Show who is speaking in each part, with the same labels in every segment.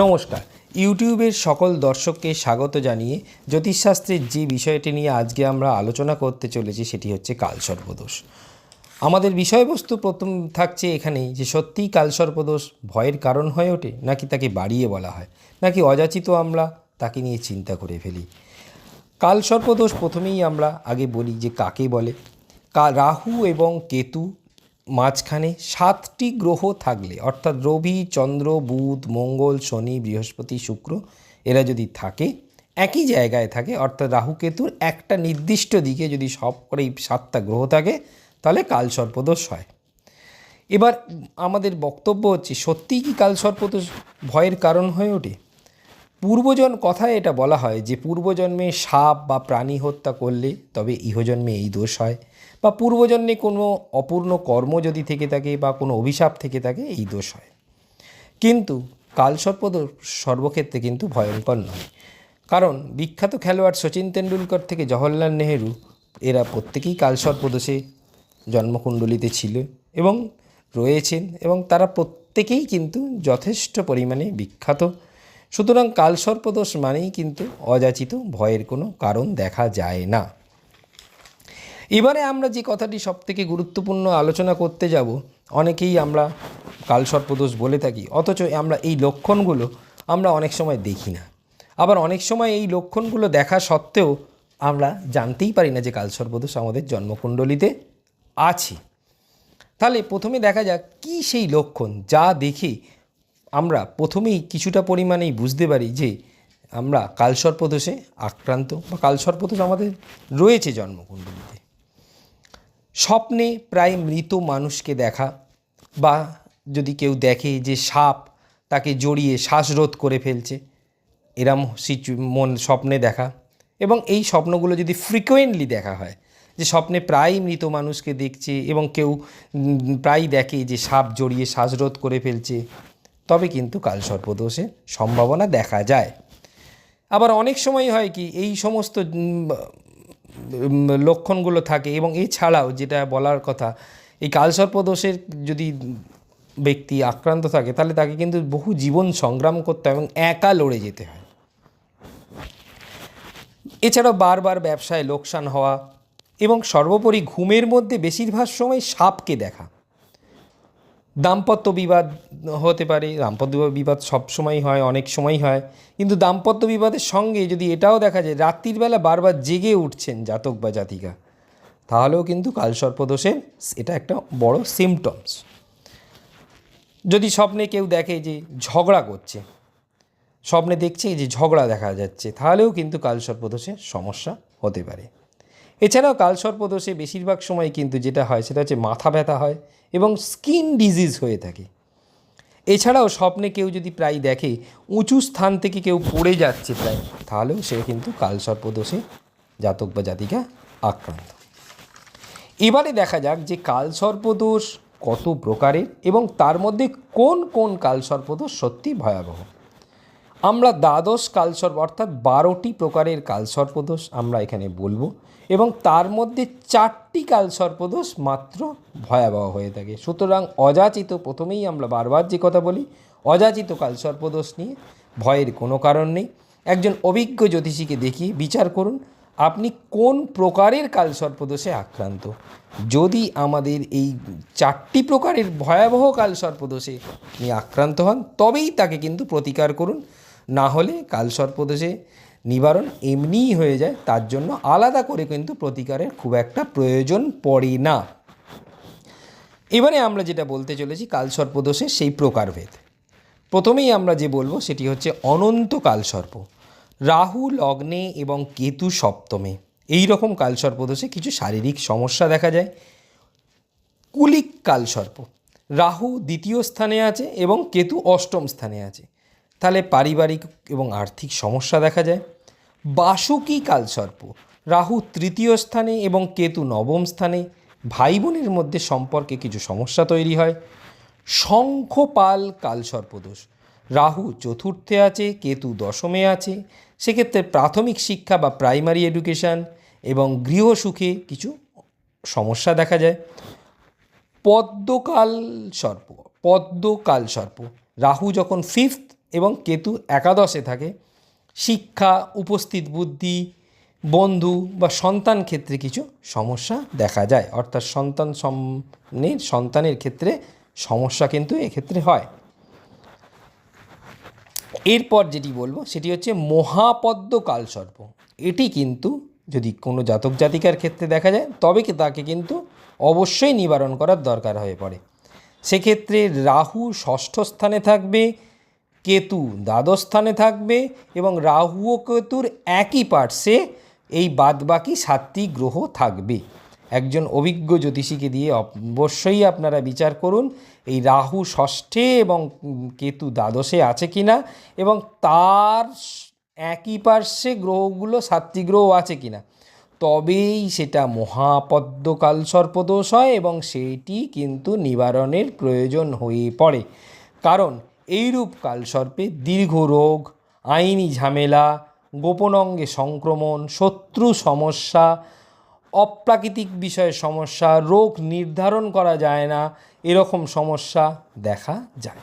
Speaker 1: নমস্কার, ইউটিউবের সকল দর্শককে স্বাগত জানিয়ে জ্যোতিষশাস্ত্রের যে বিষয়টি নিয়ে আজকে আমরা আলোচনা করতে চলেছি সেটি হচ্ছে কালসর্পদোষ। আমাদের বিষয়বস্তু প্রথম থাকছে এখানেই যে সত্যিই কালসর্পদোষ ভয়ের কারণ হয়ে ওঠে, নাকি তাকে বাড়িয়ে বলা হয়, নাকি অযাচিত আমরা তাকে নিয়ে চিন্তা করে ফেলি। কালসর্পদোষ প্রথমেই আমরা আগে বলি যে কাকে বলে। রাহু এবং কেতু মাঝখানে 7টি গ্রহ থাকলে, অর্থাৎ রবি, চন্দ্র, বুধ, মঙ্গল, শনি, বৃহস্পতি, শুক্র, এরা যদি থাকে একই জায়গায় থাকে, অর্থাৎ রাহু কেতুর একটা নির্দিষ্ট দিকে যদি সব করে 7টা গ্রহ থাকে তাহলে কালসর্পদোষ হয়। এবার আমাদের বক্তব্য হচ্ছে সত্যিই কি কালসর্পদোষ ভয়ের কারণ হয়ে ওঠে? কথায় এটা বলা হয় যে পূর্বজন্মে সাপ বা প্রাণী হত্যা করলে তবে ইহজন্মে এই দোষ হয়, বা পূর্বজন্মে কোনো অপূর্ণ কর্ম যদি থেকে থাকে বা কোনো অভিশাপ থেকে থাকে এই দোষ হয়। কিন্তু কালসর্পদোষ সর্বক্ষেত্রে কিন্তু ভয়ঙ্কর নয়, কারণ বিখ্যাত খেলোয়াড় সচিন তেন্ডুলকর থেকে জওহরলাল নেহেরু এরা প্রত্যেকেই কালসর্পদোষে জন্মকুণ্ডলিতে ছিল এবং রয়েছেন, এবং তারা প্রত্যেকেই কিন্তু যথেষ্ট পরিমাণে বিখ্যাত। সুতরাং কালসর্পদোষ মানেই কিন্তু অযাচিত ভয়ের কোনো কারণ দেখা যায় না। এবারে আমরা যে কথাটি সবথেকে গুরুত্বপূর্ণ আলোচনা করতে যাব, অনেকেই আমরা কালসর্পদোষ বলে থাকি, অথচ আমরা এই লক্ষণগুলো আমরা অনেক সময় দেখি না। আবার অনেক সময় এই লক্ষণগুলো দেখা সত্ত্বেও আমরা জানতেই পারি না যে কালসর্পদোষ আমাদের জন্মকুণ্ডলিতে আছে। তাহলে প্রথমে দেখা যাক কী সেই লক্ষণ যা দেখে আমরা প্রথমেই কিছুটা পরিমাণেই বুঝতে পারি যে আমরা কালসর্পদোষে আক্রান্ত বা কালসর্পদোষ আমাদের রয়েছে জন্মকুণ্ডলিতে। স্বপ্নে প্রায় মৃত মানুষকে দেখা, বা যদি কেউ দেখে যে সাপ তাকে জড়িয়ে শ্বাসরোধ করে ফেলছে, এরম স্বপ্নে দেখা, এবং এই স্বপ্নগুলো যদি ফ্রিকোয়েন্টলি দেখা হয়, যে স্বপ্নে প্রায় মৃত মানুষকে দেখছে এবং কেউ প্রায় দেখে যে সাপ জড়িয়ে শ্বাসরোধ করে ফেলছে, তবে কিন্তু কালসর্পদোষের সম্ভাবনা দেখা যায়। আবার অনেক সময় হয় কি এই সমস্ত লক্ষণগুলো থাকে, এবং এছাড়াও যেটা বলার কথা, এই কালসর্পদোষের যদি ব্যক্তি আক্রান্ত থাকে তাহলে তাকে কিন্তু বহু জীবন সংগ্রাম করতে হয় এবং একা লড়ে যেতে হয়। এছাড়াও বারবার ব্যবসায় লোকসান হওয়া, এবং সর্বোপরি ঘুমের মধ্যে বেশিরভাগ সময় সাপকে দেখা। দাম্পত্য বিবাদ হতে পারে, দাম্পত্য বিবাদ সবসময় হয়, অনেক সময় হয়, কিন্তু দাম্পত্য বিবাদের সঙ্গে যদি এটাও দেখা যায় রাত্রির বেলা বারবার জেগে উঠছেন জাতক বা জাতিকা, তাহলেও কিন্তু কালসর্পদোষের এটা একটা বড় সিমটমস। যদি স্বপ্নে কেউ দেখে যে ঝগড়া করছে, স্বপ্নে দেখছে যে ঝগড়া দেখা যাচ্ছে, তাহলেও কিন্তু কালসর্পদোষের সমস্যা হতে পারে। এছাড়াও কালসর্পদোষে বেশিরভাগ সময় কিন্তু যেটা হয় সেটা হচ্ছে মাথা ব্যথা হয় এবং স্কিন ডিজিজ হয়ে থাকে। এছাড়াও স্বপ্নে কেউ যদি প্রায় দেখে উঁচু স্থান থেকে কেউ পড়ে যাচ্ছে প্রায়, তাহলেও সে কিন্তু কালসর্পদোষে জাতক বা জাতিকা আক্রান্ত। এবারে দেখা যাক যে কালসর্পদোষ কত প্রকারের এবং তার মধ্যে কোন কোন কালসর্পদোষ সত্যি ভয়াবহ। আমরা দ্বাদশ কালসর্প অর্থাৎ 12টি প্রকারের কালসর্পদোষ আমরা এখানে বলবো, এবং তার মধ্যে 4টি কালসর্পদোষ মাত্র ভয়াবহ হয়ে থাকে। সুতরাং অযাচিত, প্রথমেই আমরা বারবার যে কথা বলি, অযাচিত কালসর্পদোষ নিয়ে ভয়ের কোনো কারণ নেই। একজন অভিজ্ঞ জ্যোতিষীকে দেখিয়ে বিচার করুন আপনি কোন প্রকারের কালসর্পদোষে আক্রান্ত। যদি আমাদের এই 4টি প্রকারের ভয়াবহ কালসর্পদোষে নিয়ে আক্রান্ত হন তবেই তাকে কিন্তু প্রতিকার করুন, না হলে কালসর্পদোষে নিবারণ এমনিই হয়ে যায়, তার জন্য আলাদা করে কিন্তু প্রতিকারের খুব একটা প্রয়োজন পড়ে না। এবারে আমরা যেটা বলতে চলেছি কালসর্পদোষের সেই প্রকারভেদ। প্রথমেই আমরা যে বলবো সেটি হচ্ছে অনন্ত কালসর্প। রাহু লগ্নে এবং কেতু সপ্তমে এই রকম কালসর্পদোষে কিছু শারীরিক সমস্যা দেখা যায়। কুলিক কালসর্প, রাহু 2য় স্থানে আছে এবং কেতু 8ম স্থানে আছে, তাহলে পারিবারিক এবং আর্থিক সমস্যা দেখা যায়। বাসুকী কালসর্প, রাহু 3য় স্থানে এবং কেতু 9ম স্থানে, ভাই বোনের মধ্যে সম্পর্কে কিছু সমস্যা তৈরি হয়। শঙ্খপাল কালসর্পদোষ, রাহু 4র্থে আছে, কেতু 10মে আছে, সেক্ষেত্রে প্রাথমিক শিক্ষা বা প্রাইমারি এডুকেশান এবং গৃহসুখে কিছু সমস্যা দেখা যায়। পদ্মকালসর্প, রাহু যখন 5th এবং কেতু একাদশে থাকে, শিক্ষা, উপস্থিত বুদ্ধি, বন্ধু বা সন্তান ক্ষেত্রে কিছু সমস্যা দেখা যায়। অর্থাৎ সন্তানের ক্ষেত্রে সমস্যা কিন্তু এক্ষেত্রে হয়। এরপর যেটি বলবো সেটি হচ্ছে মহাপদ্ম কালসর্প। এটি কিন্তু যদি কোনো জাতক জাতিকার ক্ষেত্রে দেখা যায় তবে তাকে কিন্তু অবশ্যই নিবারণ করার দরকার হয়ে পড়ে। সেক্ষেত্রে রাহু ষষ্ঠ স্থানে থাকবে, কেতু দ্বাদশ স্থানে থাকবে এবং রাহু ও কেতুর একই পার্শ্বে এই বাদবাকি 7টি গ্রহ থাকবে। একজন অভিজ্ঞ জ্যোতিষীকে দিয়ে অবশ্যই আপনারা বিচার করুন এই রাহু ষষ্ঠে এবং কেতু দ্বাদশে আছে কিনা এবং তার একই পার্শ্বে গ্রহগুলো 7টি গ্রহ আছে কিনা, তবেই সেটা মহাপদ্ম কালসর্পদোষ হয় এবং সেইটি কিন্তু নিবারণের প্রয়োজন হয়ে পড়ে। কারণ এইরূপ কালসর্পে দীর্ঘ রোগ, আইনি ঝামেলা, গোপন অঙ্গে সংক্রমণ, শত্রু সমস্যা, অপ্রাকৃতিক বিষয়ে সমস্যা, রোগ নির্ধারণ করা যায় না, এরকম সমস্যা দেখা যায়।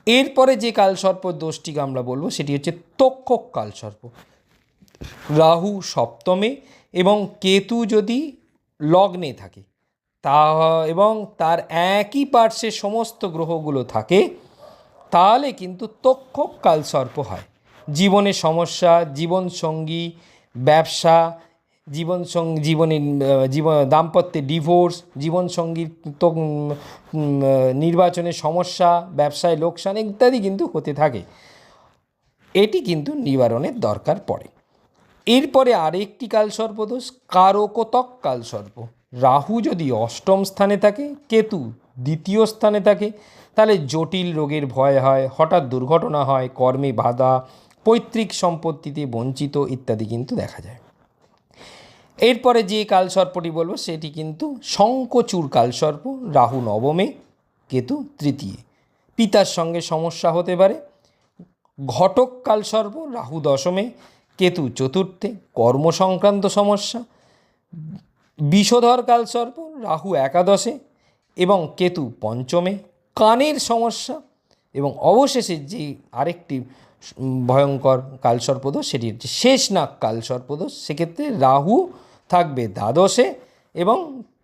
Speaker 1: এরপরে যে কালসর্প দোষটিকে আমরা বলবো সেটি হচ্ছে তক্ষক কালসর্প। রাহু সপ্তমে এবং কেতু যদি লগ্নে থাকে এবং তার একই পার্শ্বে সমস্ত গ্রহগুলো থাকে, তাহলে কিন্তু তক্ষক কালসর্প হয়। জীবনে সমস্যা, জীবনসঙ্গী, ব্যবসা, দাম্পত্যে ডিভোর্স, জীবনসঙ্গীর নির্বাচনে সমস্যা, ব্যবসায় লোকসান ইত্যাদি কিন্তু হতে থাকে। এটি কিন্তু নিবারণের দরকার পড়ে। এরপরে আরেকটি কালসর্পদোষ কারকতক কালসর্প। রাহু যদি অষ্টম স্থানে থাকে, কেতু দ্বিতীয় স্থানে থাকে, তাহলে জটিল রোগের ভয় হয়, হঠাৎ দুর্ঘটনা হয়, কর্মে বাধা, পৈতৃক সম্পত্তিতে বঞ্চিত ইত্যাদি কিন্তু দেখা যায়। এরপরে যে কালসর্পটি বলবো সেটি কিন্তু শঙ্খচূড় কালসর্প। রাহু নবমে, কেতু তৃতীয়ে, পিতার সঙ্গে সমস্যা হতে পারে। ঘটক কালসর্প, রাহু দশমে, কেতু চতুর্থে, কর্মসংক্রান্ত সমস্যা। বিষধর কালসর্প, রাহু একাদশে এবং কেতু পঞ্চমে, কানের সমস্যা। এবং অবশেষে যে আরেকটি ভয়ঙ্কর কালসর্পদোষ সেটি হচ্ছে শেষনাগ কালসর্পদোষ। সেক্ষেত্রে রাহু থাকবে দ্বাদশে এবং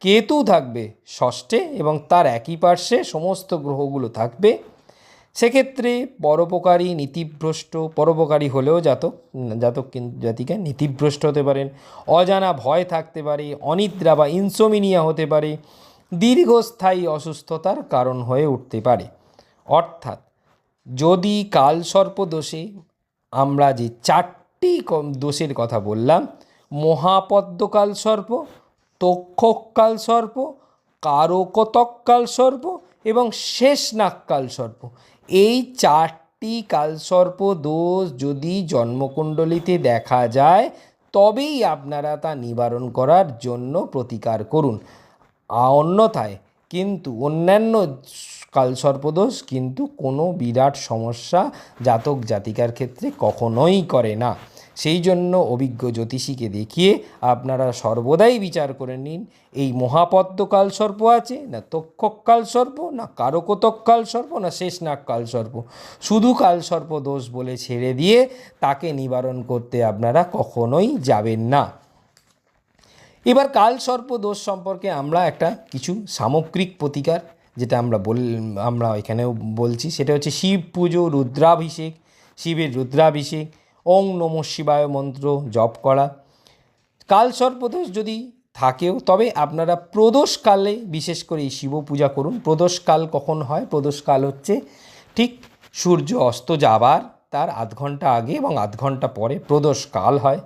Speaker 1: কেতু থাকবে ষষ্ঠে এবং তার একই পার্শ্বে সমস্ত গ্রহগুলো থাকবে। সেক্ষেত্রে পরোপকারী, নীতিভ্রষ্ট, পরোপকারী হলেও জাতিকা নীতিভ্রষ্ট হতে পারেন, অজানা ভয় থাকতে পারে, অনিদ্রা বা ইনসোমিনিয়া হতে পারে, দীর্ঘস্থায়ী অসুস্থতার কারণ হয়ে উঠতে পারে। অর্থাৎ যদি কালসর্প দোষে আমরা যে 4টি দোষের কথা বললাম, মহাপদ্ম কালসর্প, তক্ষক কালসর্প, কারকতক কালসর্প এবং শেষনাগ কালসর্প, এই 4টি কালসর্প দোষ যদি জন্মকুণ্ডলিতে দেখা যায় তবেই আপনারা তা নিবারণ করার জন্য প্রতিকার করুন। অন্যথায় কিন্তু অন্যান্য কালসর্পদোষ কিন্তু কোনো বিরাট সমস্যা জাতক জাতিকার ক্ষেত্রে কখনোই করে না। সেই জন্য অভিজ্ঞ জ্যোতিষীকে দেখিয়ে আপনারা সর্বদাই বিচার করে নিন এই মহাপদ্ম কালসর্প আছে না তক্ষক কালসর্প না কারকতক কালসর্প না শেষনাগ কালসর্প। শুধু কালসর্প দোষ বলে ছেড়ে দিয়ে তাকে নিবারণ করতে আপনারা কখনোই যাবেন না। এবার কালসর্প দোষ সম্পর্কে আমরা একটা কিছু সামগ্রিক প্রতিকার যেটা আমরা এখানেও বলছি, সেটা হচ্ছে শিব পুজো, রুদ্রাভিষেক, শিবের রুদ্রাভিষেক, ওং নমঃ শিবায় মন্ত্র জপ করা। কালসর্পদোষ যদি থাকেও তবে আপনারা প্রদোষকালে বিশেষ করে এই শিব পূজা করুন। প্রদোষকাল কখন হয়? প্রদোষকাল হচ্ছে ঠিক সূর্য অস্ত যাবার তার আধ ঘন্টা আগে এবং আধ ঘন্টা পরে প্রদোষকাল হয়।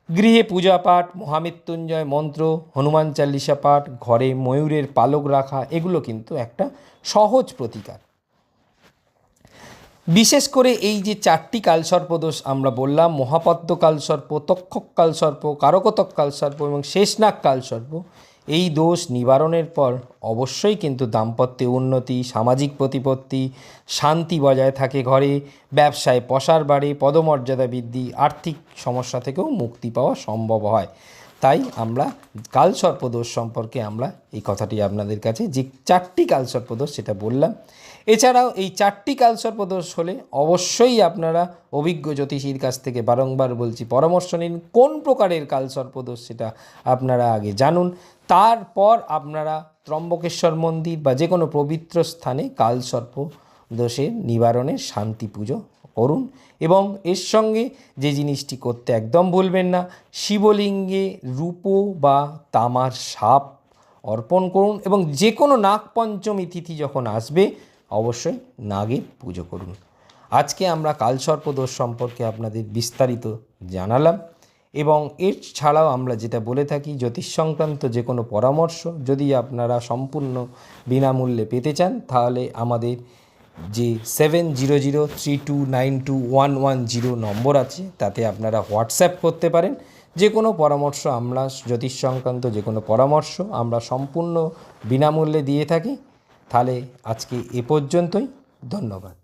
Speaker 1: গৃহে পূজা পাঠ, মহামৃত্যুঞ্জয় মন্ত্র, হনুমান চালিসা পাঠ, ঘরে ময়ূরের পালক রাখা, এগুলো কিন্তু একটা সহজ প্রতিকার। বিশেষ করে এই যে 4টি কালসর্পদোষ আমরা বললাম, মহাপদ্ম কালসর্প, তক্ষক কালসর্প, কারকতক কালসর্প এবং শেষনাগ কালসর্প, এই দোষ নিবারণের পর অবশ্যই কিন্তু দাম্পত্যে উন্নতি, সামাজিক প্রতিপত্তি, শান্তি বজায় থাকে ঘরে, ব্যবসায় প্রসার বাড়ে, পদমর্যাদা বৃদ্ধি, আর্থিক সমস্যা থেকেও মুক্তি পাওয়া সম্ভব হয়। তাই আমরা কালসর্পদোষ সম্পর্কে আমরা এই কথাটি আপনাদের কাছে যে 4টি কালসর্পদোষ সেটা বললাম। এছাড়াও এই 4টি কালসর্পদোষ হলে অবশ্যই আপনারা অভিজ্ঞ জ্যোতিষীর কাছ থেকে বারংবার বলছি পরামর্শ নিন। কোন প্রকারের কালসর্পদোষ সেটা আপনারা আগে জানুন, তারপর আপনারা ত্রম্বকেশ্বর মন্দির বা যে কোনো পবিত্র স্থানে কালসর্পদোষের নিবারণের শান্তি পুজো করুন। এবং এর সঙ্গে যে জিনিসটি করতে একদম ভুলবেন না, শিবলিঙ্গে রূপো বা তামার সাপ অর্পণ করুন এবং যে কোনো নাগপঞ্চমী তিথি যখন আসবে অবশ্যই নাগের পুজো করুন। আজকে আমরা কালসর্পদোষ সম্পর্কে আপনাদের বিস্তারিত জানালাম এবং এর ছাড়াও আমরা যেটা বলে থাকি জ্যোতিষ সংক্রান্ত যে কোনো পরামর্শ যদি আপনারা সম্পূর্ণ বিনামূল্যে পেতে চান তাহলে আমাদের যে 7003292110 নম্বর আছে তাতে আপনারা হোয়াটসঅ্যাপ করতে পারেন। যে কোনো পরামর্শ আমরা জ্যোতিষ সংক্রান্ত যে কোনো পরামর্শ আমরা সম্পূর্ণ বিনামূল্যে দিয়ে থাকি। তাহলে আজকে এ পর্যন্তই, ধন্যবাদ।